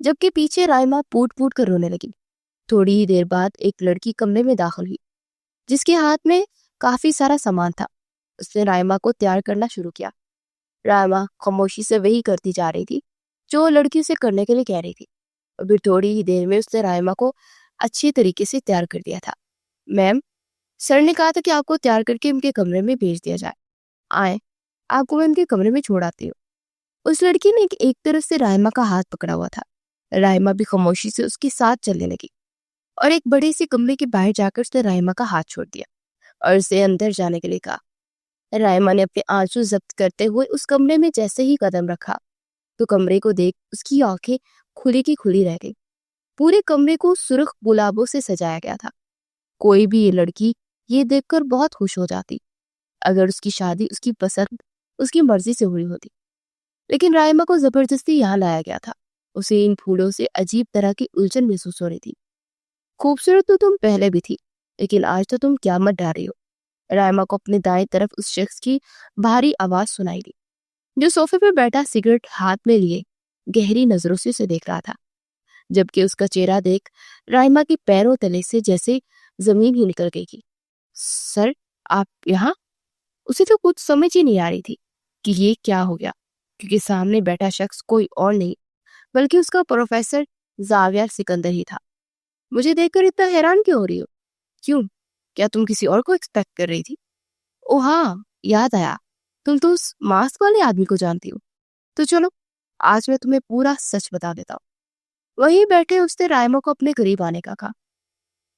جبکہ پیچھے رائما پوٹ پوٹ کر رونے لگی۔ تھوڑی ہی دیر بعد ایک لڑکی کمرے میں داخل ہوئی جس کے ہاتھ میں کافی سارا سامان تھا۔ اس نے رائما کو تیار کرنا شروع کیا۔ رائما خاموشی سے وہی کرتی جا رہی تھی جو وہ لڑکی سے کرنے کے لیے کہہ رہی تھی۔ ابھی تھوڑی ہی دیر میں اس نے رائما کو اچھی طریقے سے تیار کر دیا تھا۔ میم، سر نے کہا تھا کہ آپ کو تیار کر کے ان کے کمرے میں بھیج دیا جائے۔ آئیں، آپ کو میں ان کے کمرے میں چھوڑ آتی ہوں۔ اس لڑکی نے ایک طرف سے رائما کا ہاتھ پکڑا ہوا تھا۔ رائما بھی خاموشی سے اس کے ساتھ چلنے لگی اور ایک بڑے سے کمرے کے باہر جا کر اس نے رائما کا ہاتھ چھوڑ دیا اور اسے اندر جانے کے لیے کہا۔ رائما نے اپنے آنسو ضبط کرتے ہوئے اس کمرے میں جیسے ہی قدم رکھا تو کمرے کو دیکھ اس کی آنکھیں کھلی کی کھلی رہ گئی۔ پورے کمرے کو سرخ گلابوں سے سجایا گیا تھا۔ کوئی بھی یہ لڑکی یہ دیکھ کر بہت خوش ہو جاتی اگر اس کی شادی اس کی پسند اس کی مرضی سے ہوئی ہوتی، لیکن رائما کو زبردستی یہاں لایا گیا تھا۔ اسے ان پھولوں سے عجیب طرح کی الجھن محسوس ہو رہی تھی۔ خوبصورت تو تم پہلے بھی تھی، لیکن آج تو تم قیامت ڈھا رہی ہو۔ رائما کو اپنے دائیں طرف اس شخص کی بھاری آواز سنائی دی جو صوفے پر بیٹھا سگریٹ ہاتھ میں لیے گہری نظروں سے اسے دیکھ رہا تھا، جبکہ اس کا چہرہ دیکھ رائما کے پیروں تلے سے جیسے زمین ہی نکل گئی تھی۔ سر، آپ یہاں؟ اسے تو کچھ سمجھ ہی نہیں آ رہی تھی کہ یہ کیا ہو گیا، کیونکہ سامنے بیٹھا شخص کوئی اور نہیں بلکہ اس کا پروفیسر زاویہ سکندر ہی تھا۔ مجھے دیکھ کر اتنا حیران کیوں ہو رہی ہو؟ کیوں؟ کیا تم کسی اور کو ایکسپیکٹ کر رہی تھی؟ او ہاں، یاد آیا، تم تو اس ماسک والے آدمی کو جانتی ہو۔ تو چلو آج میں تمہیں پورا سچ بتا دیتا ہوں۔ وہیں بیٹھے اس نے رائما کو اپنے قریب آنے کا کہا۔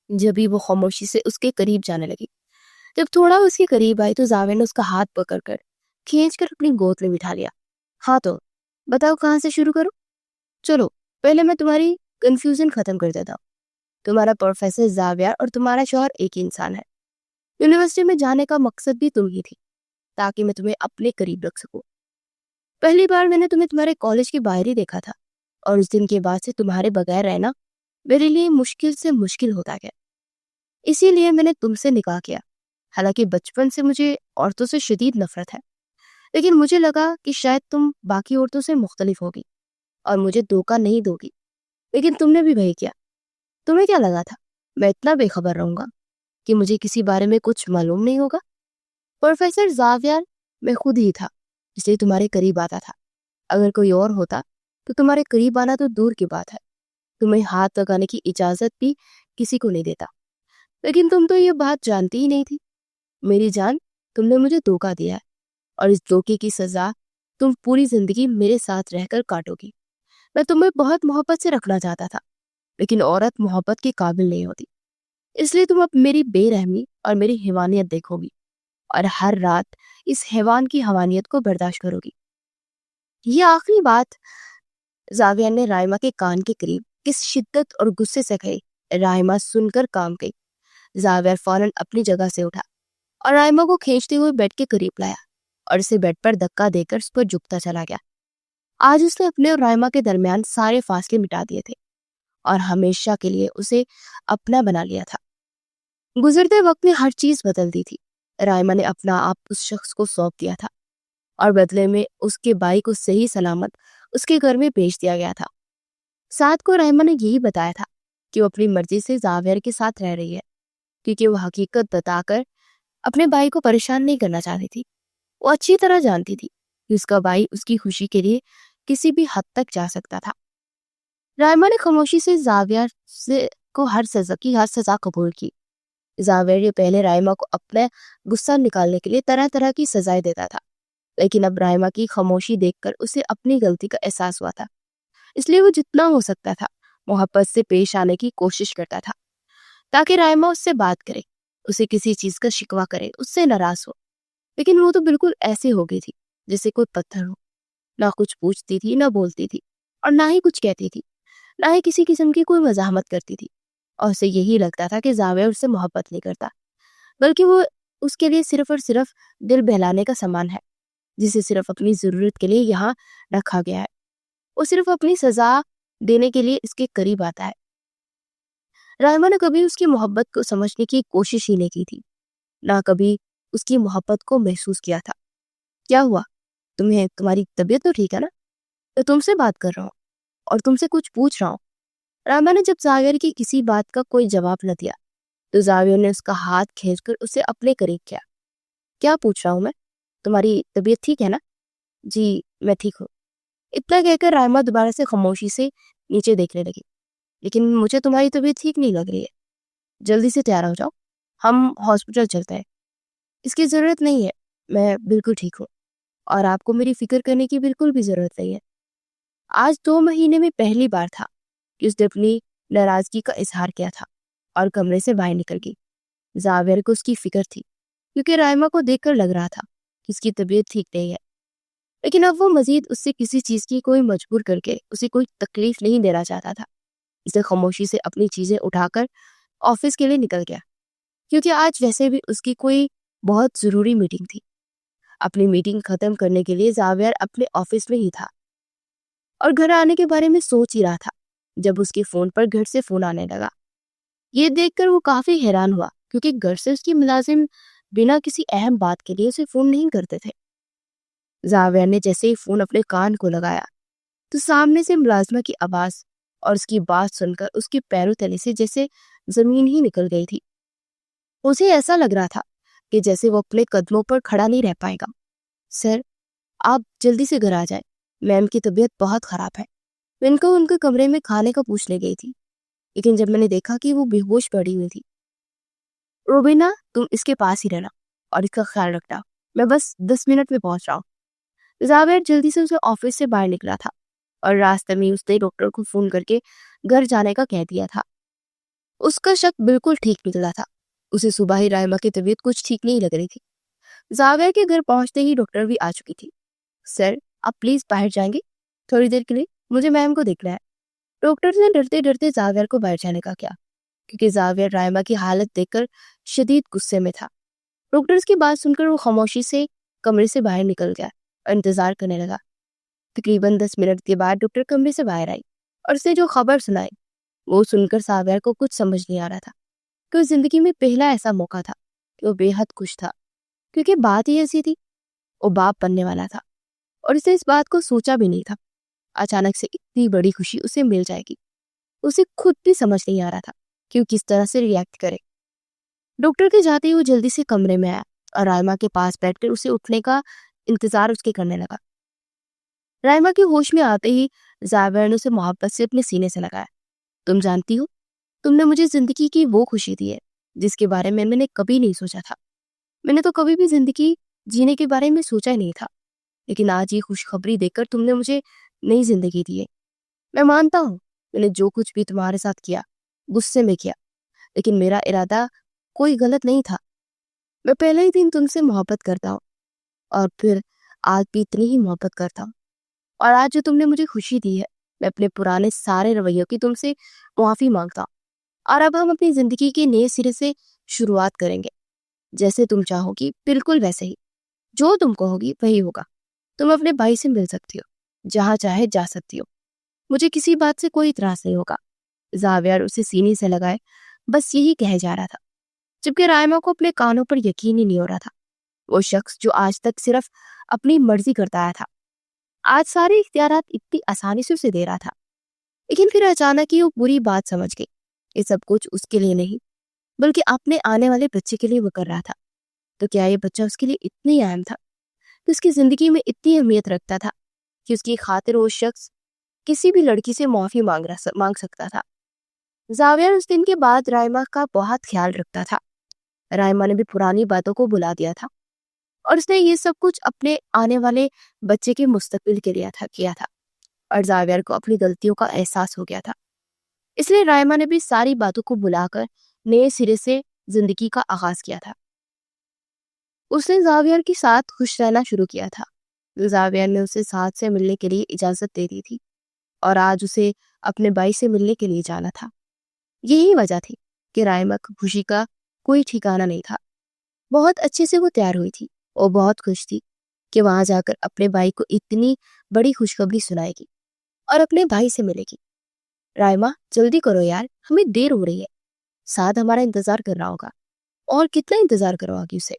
جبھی وہ خاموشی سے اس کے قریب جانے لگی۔ جب تھوڑا اس کے قریب آئی تو زاویہ نے اس کا ہاتھ پکڑ کر کھینچ کر اپنی گود میں بٹھا لیا۔ ہاں تو بتاؤ کہاں سے شروع کروں؟ چلو پہلے میں تمہاری کنفیوژن ختم کر دیتا ہوں۔ تمہارا پروفیسر زاویہ اور تمہارا شوہر ایک ہی انسان ہے۔ یونیورسٹی میں جانے کا مقصد بھی تم ہی تھی تاکہ میں تمہیں اپنے قریب رکھ سکوں۔ پہلی بار میں نے تمہیں تمہارے کالج کے باہر ہی دیکھا تھا اور اس دن کے بعد سے تمہارے بغیر رہنا میرے لیے مشکل سے مشکل ہوتا گیا۔ اسی لیے میں نے تم سے نکاح کیا۔ حالانکہ بچپن سے مجھے عورتوں سے شدید نفرت ہے، لیکن مجھے لگا کہ شاید تم باقی عورتوں سے مختلف ہوگی اور مجھے دھوکہ نہیں دوگی، لیکن تم نے بھی وہی کیا۔ تمہیں کیا لگا تھا میں اتنا بے خبر رہوں گا کہ مجھے کسی بارے میں کچھ معلوم نہیں ہوگا؟ پروفیسر زاویہ میں خود ہی تھا اس لیے تمہارے قریب آتا تھا۔ اگر کوئی اور ہوتا تو تمہارے قریب آنا تو دور کی بات ہے، تمہیں ہاتھ لگانے کی اجازت بھی کسی کو نہیں دیتا۔ لیکن تم تو یہ بات جانتی ہی نہیں تھی۔ میری جان، تم نے مجھے دھوکہ دیا ہے اور اس دھوکے کی سزا تم پوری زندگی میرے ساتھ رہ کر کاٹو گی۔ میں تمہیں بہت محبت سے رکھنا چاہتا تھا، لیکن عورت محبت کے قابل نہیں ہوتی، اس لیے تم اب میری بے رحمی اور میری حیوانیت دیکھو گی اور ہر رات اس حیوان کی حیوانیت کو برداشت کرو گی۔ یہ آخری بات زاویہ نے رائما کے کان کے قریب کس شدت اور غصے سے کہی۔ رائما سن کر کام گئی۔ زاویہ فوراً اپنی جگہ سے اٹھا اور رائما کو کھینچتے ہوئے بیڈ کے قریب لایا اور اسے بیڈ پر دھکا دے کر اس پر جھکتا چلا گیا۔ آج اس نے اپنے اور رائما کے درمیان سارے فاصلے مٹا دیے تھے اور ہمیشہ کے لیے اسے اپنا بنا لیا تھا۔ گزرتے وقت میں ہر چیز بدل دی تھی۔ رائما نے اپنا آپ اس شخص کو سونپ دیا تھا اور بدلے میں اس کے بھائی کو صحیح سلامت اس کے گھر میں بھیج دیا گیا تھا۔ ساتھ کو رائما نے یہی بتایا تھا کہ وہ اپنی مرضی سے زاویہ کے ساتھ رہ رہی ہے، کیونکہ وہ حقیقت بتا کر اپنے بھائی کو پریشان نہیں کرنا چاہتی تھی۔ وہ اچھی طرح جانتی تھی کہ اس کا بھائی اس کی خوشی کے لیے کسی بھی حد تک جا سکتا تھا۔ رائما نے خاموشی سے زاویہ کو ہر سزا قبول کی۔ زاویہ پہلے رائما کو اپنا غصہ نکالنے کے لیے طرح طرح کی سزائیں دیتا تھا، لیکن اب رائما کی خاموشی دیکھ کر اسے اپنی غلطی کا احساس ہوا تھا، اس لیے وہ جتنا ہو سکتا تھا محبت سے پیش آنے کی کوشش کرتا تھا تاکہ رائما اس سے بات کرے، اسے کسی چیز کا شکوہ کرے، اس سے ناراض ہو۔ لیکن وہ تو بالکل ایسے ہو گئی تھی جیسے کوئی پتھر ہو، نہ کچھ پوچھتی تھی، نہ بولتی تھی اور نہ ہی کچھ کہتی تھی، نہ ہی کسی قسم کی کوئی مزاحمت کرتی تھی، اور اسے یہی لگتا تھا کہ زاویہ اس سے محبت نہیں کرتا بلکہ وہ اس کے لیے صرف اور صرف دل بہلانے کا سامان ہے جسے صرف اپنی ضرورت کے لیے یہاں رکھا گیا ہے۔ وہ صرف اپنی سزا دینے کے لیے اس کے قریب آتا ہے۔ رائما نے کبھی اس کی محبت کو سمجھنے کی کوشش ہی نہیں کی تھی، نہ کبھی اس کی محبت کو محسوس کیا تھا۔ کیا ہوا؟ تمہاری طبیعت تو ٹھیک ہے نا؟ تو تم سے بات کر رہا ہوں اور تم سے کچھ پوچھ رہا ہوں۔ رائما نے جب زاویہ کی کسی بات کا کوئی جواب نہ دیا تو زاویہ نے اس کا ہاتھ کھینچ کر اسے اپنے قریب کیا۔ کیا پوچھ رہا ہوں میں؟ تمہاری طبیعت ٹھیک ہے نا؟ جی میں ٹھیک ہوں۔ اتنا کہہ کر رائما دوبارہ سے خاموشی سے نیچے دیکھنے لگی۔ لیکن مجھے تمہاری طبیعت ٹھیک نہیں لگ رہی ہے، جلدی سے تیار ہو جاؤ، ہم ہاسپٹل چلتے ہیں۔ اس کی ضرورت نہیں ہے، میں بالکل ٹھیک ہوں اور آپ کو میری فکر کرنے کی بالکل بھی ضرورت نہیں ہے۔ آج 2 مہینے میں پہلی بار تھا کہ اس نے اپنی ناراضگی کا اظہار کیا تھا اور کمرے سے باہر نکل گئی۔ زاویہ کو اس کی فکر تھی کیونکہ رائما کو دیکھ کر لگ رہا تھا کہ اس کی طبیعت ٹھیک نہیں ہے، لیکن اب وہ مزید اس سے کسی چیز کی کوئی مجبور کر کے اسے کوئی تکلیف نہیں دینا چاہتا تھا۔ اسے خاموشی سے اپنی چیزیں اٹھا کر آفس کے لیے نکل گیا کیونکہ آج ویسے بھی اس کی کوئی بہت ضروری میٹنگ تھی۔ اپنی میٹنگ ختم کرنے کے لیے زاویہ اپنے آفس میں ہی تھا اور گھر آنے کے بارے میں سوچ ہی رہا تھا جب اس کے فون پر گھر سے فون آنے لگا۔ یہ دیکھ کر وہ کافی حیران ہوا کیونکہ گھر سے اس کی ملازم بنا کسی اہم بات کے لیے اسے فون نہیں کرتے تھے۔ زاویہ نے جیسے ہی فون اپنے کان کو لگایا تو سامنے سے ملازمہ کی آواز اور اس کی بات سن کر اس کے پیروں تلے سے جیسے زمین ہی نکل گئی تھی۔ اسے ایسا لگ رہا تھا کہ جیسے وہ اپنے قدموں پر کھڑا نہیں رہ پائے گا۔ سر، آپ جلدی سے گھر آ جائیں، میم کی طبیعت بہت خراب ہے۔ میں ان کے کمرے میں کھانے کا پوچھنے گئی تھی، لیکن جب میں نے دیکھا کہ وہ بے ہوش پڑی ہوئی تھی۔ روبینہ، تم اس کے پاس ہی رہنا اور اس کا خیال رکھنا، میں بس 10 منٹ میں پہنچ رہا ہوں۔ زاویہ جلدی سے اسے آفس سے باہر نکلا تھا اور راستے میں اس نے ڈاکٹر کو فون کر کے گھر جانے کا کہہ دیا تھا۔ اس کا شک بالکل ٹھیک نکلا تھا، اسے صبح ہی رائما کی طبیعت کچھ ٹھیک نہیں لگ رہی تھی۔ زاویہ کے گھر پہنچتے ہی ڈاکٹر بھی آ چکی تھی۔ سر، آپ پلیز باہر جائیں گے تھوڑی دیر کے لیے، مجھے میم کو دیکھنا ہے۔ ڈاکٹر نے ڈرتے ڈرتے زاویہ کو باہر جانے کا کیا کیونکہ زاویہ رائما کی حالت دیکھ کر شدید غصے میں تھا۔ ڈاکٹر کی بات سن کر وہ خاموشی سے کمرے سے باہر نکل گیا اور انتظار کرنے لگا۔ تقریباً 10 منٹ کے بعد ڈاکٹر کمرے سے باہر آئی اور اسے جو خبر سنائی وہ سن کر زاویہ کو کچھ سمجھ نہیں آ رہا تھا کہ اس زندگی میں پہلا ایسا موقع تھا کہ وہ بے حد خوش تھا کیونکہ بات ہی ایسی تھی، وہ باپ بننے والا تھا اور اسے اس بات کو سوچا بھی نہیں تھا۔ اچانک سے اتنی بڑی خوشی اسے مل جائے گی، اسے خود بھی سمجھ نہیں آ رہا تھا کہ وہ کس طرح سے ریئیکٹ کرے۔ ڈاکٹر کے جاتے ہی وہ جلدی سے کمرے میں آیا اور رائما کے پاس بیٹھ کر اسے اٹھنے کا انتظار اس کے کرنے لگا۔ رائما کے ہوش میں آتے ہی زاویہ نے اسے محبت سے اپنے سینے سے لگایا۔ تم جانتی ہو، تم نے مجھے زندگی کی وہ خوشی دی ہے جس کے بارے میں نے کبھی نہیں سوچا تھا۔ میں نے تو کبھی بھی زندگی جینے کے بارے میں سوچا ہی نہیں تھا، لیکن آج یہ خوشخبری دے کر تم نے مجھے نئی زندگی دی ہے۔ میں مانتا ہوں میں نے جو کچھ بھی تمہارے ساتھ کیا غصے میں کیا، لیکن میرا ارادہ کوئی غلط نہیں تھا۔ میں پہلے ہی دن تم سے محبت کرتا ہوں اور پھر آج بھی اتنی ہی محبت کرتا ہوں، اور آج جو تم نے مجھے خوشی دی ہے میں اپنے پرانے سارے رویوں کی تم سے معافی مانگتا ہوں، اور اب ہم اپنی زندگی کے نئے سرے سے شروعات کریں گے۔ جیسے تم چاہو گی بالکل ویسے ہی، جو تم کہو گی وہی ہوگا۔ تم اپنے بھائی سے مل سکتی ہو، جہاں چاہے جا سکتی ہو، مجھے کسی بات سے کوئی اعتراض نہیں ہوگا۔ زاویہ اسے سینے سے لگائے بس یہی کہے جا رہا تھا جبکہ رائما کو اپنے کانوں پر یقین ہی نہیں ہو رہا تھا۔ وہ شخص جو آج تک صرف اپنی مرضی کرتا آیا تھا آج سارے اختیارات اتنی آسانی سے اسے دے رہا تھا، لیکن پھر اچانک ہی وہ پوری بات سمجھ گئی۔ یہ سب کچھ اس کے لیے نہیں بلکہ اپنے آنے والے بچے کے لیے وہ کر رہا تھا۔ تو کیا یہ بچہ اس کے لیے اتنی اہم تھا کہ اس کی زندگی میں اتنی اہمیت رکھتا تھا کہ اس کی خاطر وہ شخص کسی بھی لڑکی سے معافی مانگ سکتا تھا۔ زاویہ اس دن کے بعد رائما کا بہت خیال رکھتا تھا۔ رائما نے بھی پرانی باتوں کو بلا دیا تھا اور اس نے یہ سب کچھ اپنے آنے والے بچے کے مستقبل کے لیے کیا تھا، اور زاویہ کو اپنی غلطیوں کا احساس ہو گیا تھا۔ اس لیے رائما نے بھی ساری باتوں کو بلا کر نئے سرے سے زندگی کا آغاز کیا تھا۔ اس نے زاویہ کے ساتھ خوش رہنا شروع کیا تھا۔ زاویہ نے اسے ساتھ سے ملنے کے لیے اجازت دے دی تھی اور آج اسے اپنے بھائی سے ملنے کے لیے جانا تھا۔ یہی وجہ تھی کہ رائما کی خوشی کا کوئی ٹھکانہ نہیں تھا۔ بہت اچھے سے وہ تیار ہوئی تھی اور بہت خوش تھی کہ وہاں جا کر اپنے بھائی کو اتنی بڑی خوشخبری سنائے گی اور اپنے بھائی سے ملے گی۔ رائما جلدی کرو یار، ہمیں دیر ہو رہی ہے، ساتھ ہمارا انتظار کر رہا ہوگا، اور کتنا انتظار کرواگی اسے؟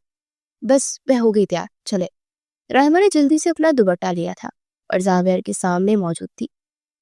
بس میں ہو گئی تیار، چلے۔ رائما نے جلدی سے اپنا دوپٹہ لیا تھا اور زاویہ کے سامنے موجود تھی۔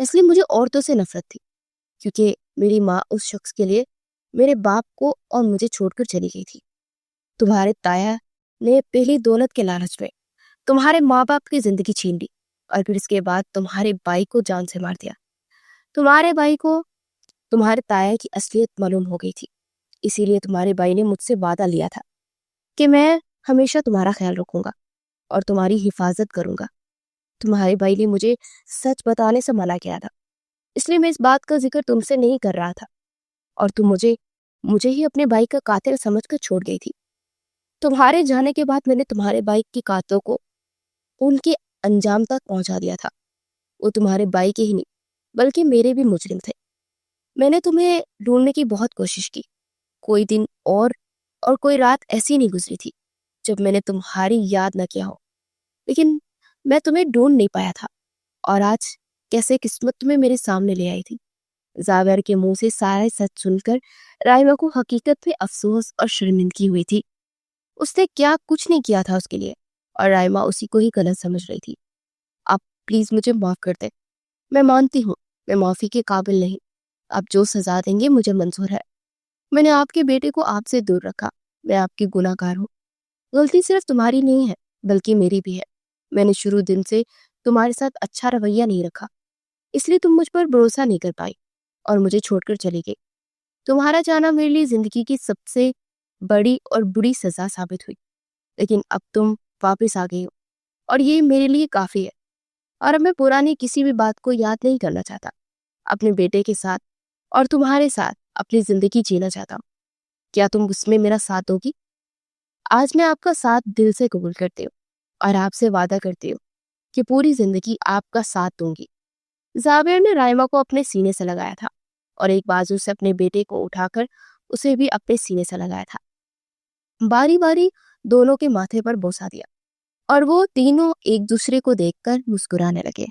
اس لیے مجھے عورتوں سے نفرت تھی، کیونکہ میری ماں اس شخص کے لیے میرے باپ کو اور مجھے چھوڑ کر چلی گئی تھی۔ تمہارے تایا نے پہلی دولت کے لالچ میں تمہارے ماں باپ کی زندگی چھین لی، اور پھر اس کے بعد تمہارے بھائی کو جان سے مار دیا۔ تمہارے بھائی کو تمہارے تایا کی اصلیت معلوم ہو گئی تھی، اسی لیے تمہارے بھائی نے مجھ سے وعدہ لیا تھا کہ میں ہمیشہ تمہارا خیال رکھوں گا اور تمہاری حفاظت کروں گا۔ تمہارے بھائی نے مجھے سچ بتانے سے منع کیا تھا، اس لیے میں اس بات کا ذکر تم سے نہیں کر رہا تھا، اور تم مجھے ہی اپنے بھائی کا قاتل سمجھ کر چھوڑ گئی تھی۔ تمہارے جانے کے بعد میں نے تمہارے بھائی کے قاتلوں کو ان کے انجام تک پہنچا دیا تھا۔ وہ تمہارے بھائی کے ہی نہیں بلکہ میرے بھی مجرم تھے۔ میں نے تمہیں ڈھونڈنے کی بہت کوشش کی، کوئی دن اور کوئی رات ایسی نہیں گزری تھی جب میں نے تمہاری یاد نہ کیا ہو، لیکن میں تمہیں ڈھونڈ نہیں پایا تھا، اور آج کیسے قسمت تمہیں میرے سامنے لے آئی تھی۔ زاور کے منہ سے سارا سچ سن کر رائما کو حقیقت پہ افسوس اور شرمندگی ہوئی تھی۔ اس نے کچھ نہیں کیا تھا اس کے لیے، اور رائما اسی کو ہی غلط سمجھ رہی تھی۔ آپ پلیز مجھے معاف کر دیں، میں مانتی ہوں میں معافی کے قابل نہیں، آپ جو سزا دیں گے مجھے منظور ہے۔ میں نے آپ کے بیٹے کو آپ سے دور رکھا، میں آپ کی گناہ گار ہوں۔ غلطی صرف تمہاری نہیں ہے بلکہ میری بھی ہے۔ میں نے شروع دن سے تمہارے ساتھ اچھا رویہ نہیں رکھا، اس لیے تم مجھ پر بھروسہ نہیں کر پائی اور مجھے چھوڑ کر چلی گئی۔ تمہارا جانا میرے لیے زندگی کی سب سے بڑی اور بری سزا ثابت ہوئی، لیکن اب تم واپس آ گئی ہو اور یہ میرے لیے کافی ہے، اور اب میں پرانی کسی بھی بات کو یاد نہیں کرنا چاہتا۔ اپنے بیٹے کے ساتھ اور تمہارے ساتھ اپنی زندگی جینا چاہتا ہوں۔ کیا تم اس میں میرا ساتھ دو گی؟ آج میں آپ کا ساتھ دل سے قبول کرتی ہوں اور آپ سے وعدہ کرتی ہوں کہ پوری زندگی آپ کا ساتھ دوں گی۔ زابیر نے رائما کو اپنے سینے سے لگایا تھا اور ایک بازو سے اپنے بیٹے کو اٹھا کر اسے بھی اپنے سینے سے لگایا تھا۔ باری باری دونوں کے ماتھے پر بوسہ دیا اور وہ تینوں ایک دوسرے کو دیکھ کر مسکرانے لگے۔